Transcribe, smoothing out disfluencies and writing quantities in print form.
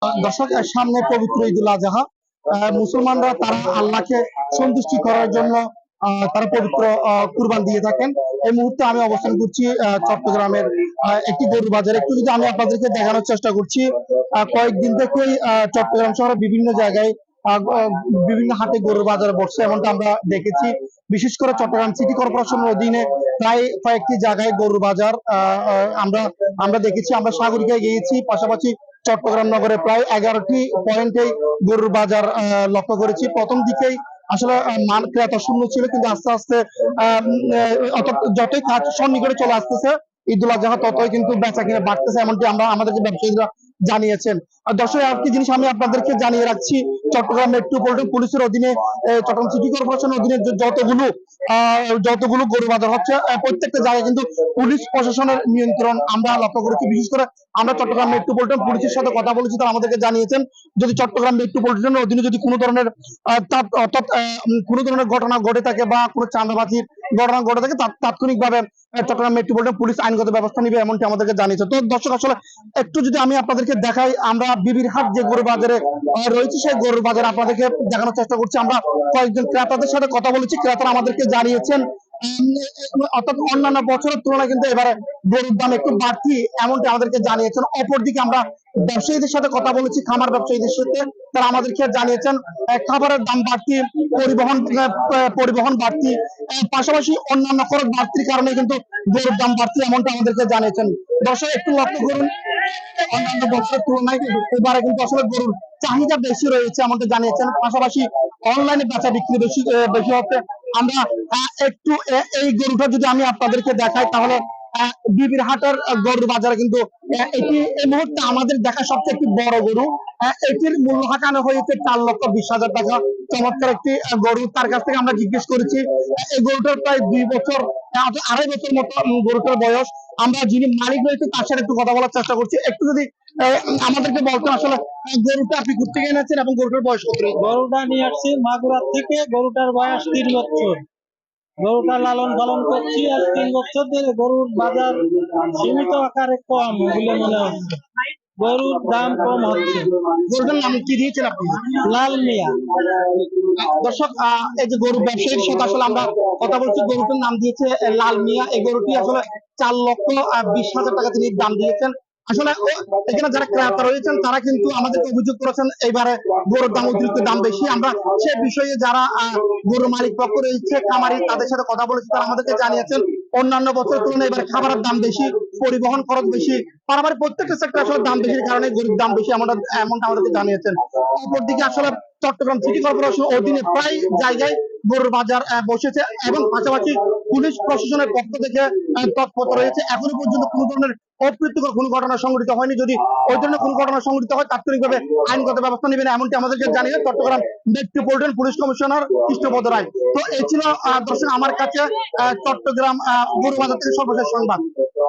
দর্শক, সামনে পবিত্র ঈদুল আজহা। মুসলমানরা তারা আল্লাহকে সন্তুষ্টি করার জন্য তারা পবিত্র কুরবান দিয়ে থাকেন। এই মুহূর্তে আমি অবস্থান করছি চট্টগ্রামের একটি গরু বাজারে। একটু যদি আমি আপনাদেরকে দেখানোর চেষ্টা করছি, কয়েকদিন থেকেই চট্টগ্রাম শহরের বিভিন্ন জায়গায় বিভিন্ন হাটে গরুর বাজার বসছে, এমনটা আমরা দেখেছি। বিশেষ করে চট্টগ্রাম সিটি কর্পোরেশনের অধীনে প্রায় কয়েকটি জায়গায় গরুর বাজার আমরা আমরা দেখেছি। আমরা সাগরিকায় গিয়েছি, পাশাপাশি চট্টগ্রাম নগরে প্রায় 11টি পয়েন্টে গরুর বাজার লক্ষ্য করেছি। প্রথম দিকেই আসলে মান ক্রেতা শূন্য ছিল, কিন্তু আস্তে আস্তে যতই কাজ সন্নিকটে চলে আসতেছে ঈদুল আজহা, ততই কিন্তু বেচা কিনে বাড়তেছে, এমনটি আমরা আমাদেরকে ব্যবসায়ীরা জানিয়েছেন। আর দর্শক, আরেকটি জিনিস আমি আপনাদেরকে জানিয়ে রাখছি, চট্টগ্রাম মেট্রোপলিটন পুলিশের অধীনে চট্টগ্রাম সিটি কর্পোরেশনের অধীনে যতগুলো গরু বাজার হচ্ছে, প্রত্যেকটা জায়গায় কিন্তু পুলিশ প্রশাসনের নিয়ন্ত্রণ আমরা লক্ষ্য করেছি। বিশেষ করে আমরা চট্টগ্রাম মেট্রোপলিটন পুলিশের সাথে কথা বলেছি, তারা আমাদেরকে জানিয়েছেন যদি চট্টগ্রাম মেট্রোপলিটনের অধীনে যদি কোনো ধরনের অর্থাৎ কোনো ধরনের ঘটনা ঘটে থাকে বা কোনো চাঁদাবাজির ঘটনা ঘটে থাকে, তাৎক্ষণিকভাবে চট্টগ্রাম মেট্রোপলিটন পুলিশ আইনগত ব্যবস্থা নিবে, এমনটি আমাদেরকে জানিয়েছে। তো দর্শক, আসলে একটু যদি আমি আপনাদেরকে দেখাই, আমরা বিবির হাট যে গরু বাজারে রয়েছে, সেই গরুর বাজারে আপনাদেরকে দেখানোর চেষ্টা করছি। আমরা কয়েকজন ক্রেতাদের সাথে কথা বলেছি, ক্রেতারা আমাদেরকে জানিয়েছেন অর্থাৎ অন্যান্য বছরের তুলনায় কিন্তু এবারে গরুর দাম একটু বাড়তি, এমনটি আমাদেরকে জানিয়েছেন। অপরদিকে আমরা ব্যবসায়ীদের সাথে কথা বলেছি, খামার ব্যবসায়ীদের সাথে, তারা আমাদেরকে জানিয়েছেন খাবারের দাম বাড়তি, পরিবহন বাড়তি, পাশাপাশি অন্যান্য খরচ বাড়তির কারণে কিন্তু গরুর দাম বাড়তি, এমনটা আমাদেরকে জানিয়েছেন। দর্শক, একটু লক্ষ্য করুন, অন্যান্য বছরের তুলনায় এবারে কিন্তু আসলে গরুর চাহিদা বেশি রয়েছে, এমনটা জানিয়েছেন। পাশাপাশি অনলাইনে বেচা বিক্রি বেশি হচ্ছে। আমরা একটু এই গরুটা যদি আমি আপনাদেরকে দেখাই, তাহলে বিবির হাটের গরুর বাজারে কিন্তু এটি এই মুহূর্তে আমাদের দেখা সবচেয়ে একটি বড় গরু। এটির মূল্য হাঁকানো হয়েছে 4,20,000 টাকা। চমৎকার একটি গরু। তার কাছ থেকে আমরা জিজ্ঞেস করেছি, এই গরুটার প্রায় 2 বছর 2.5 বছর মতো গরুটার বয়স। আমরা যিনি মালিক রয়েছে তার সাথে একটু কথা বলার চেষ্টা করছি। একটু যদি আমাদেরকে বলতেন, আসলে গরুটা আপনি কোথা থেকে এনেছেন এবং গরুটার বয়স কত? গরুটা নিয়ে আসছি মাগুরা থেকে। গরুটার বয়স 3 বছর। গরুটা লালন পালন করছি আর 3 বছর ধরে। গরুর বাজার সীমিত আকারে কম বলে মনে হচ্ছে। গরুর দাম কম হচ্ছে। গরুটার নাম কি দিয়েছেন আপনি? লাল মিয়া। দর্শক, এই যে গরু ব্যবসায়ীর সাথে আসলে আমরা কথা বলছি, গরুটার নাম দিয়েছে লাল মিয়া। এই গরুটি আসলে 4,20,000 টাকা তিনি দাম দিয়েছেন। আসলে এখানে যারা ক্রেতা রয়েছেন তারা কিন্তু আমাদেরকে অভিযোগ করেছেন এবারে গরুর দাম অতিরিক্ত দাম বেশি। আমরা সে বিষয়ে যারা গরুর মালিক পক্ষ রয়েছে, খামারি, তাদের সাথে কথা বলেছি, তারা আমাদেরকে জানিয়েছেন অন্যান্য বছরের তুলনায় এবারে খাবারের দাম বেশি, পরিবহন খরচ বেশি, পারাবারিক প্রত্যেকটা সেক্টর আসলে দাম বেশির কারণে গরুর দাম বেশি, এমনটা আমাদেরকে জানিয়েছেন। অপরদিকে আসলে চট্টগ্রাম সিটি কর্পোরেশন অধীনে প্রায় জায়গায় গরুর বাজার বসেছে এবং পাশাপাশি পুলিশ প্রশাসনের পক্ষ থেকে তৎপরতা রয়েছে। এখনো পর্যন্ত কোনো ধরনের অপ্রীতিকর কোনো ঘটনা সংঘটিত হয়নি। যদি ওই ধরনের কোনো ঘটনা সংঘটিত হয়, তাৎক্ষণিকভাবে আইনগত ব্যবস্থা নেবেন, এমনটি আমাদেরকে জানিয়ে Chattogram metropolitan police commissioner Krishnapada Roy. তো এই ছিল দর্শক আমার কাছে চট্টগ্রাম গরু বাজার থেকে সর্বশেষ সংবাদ।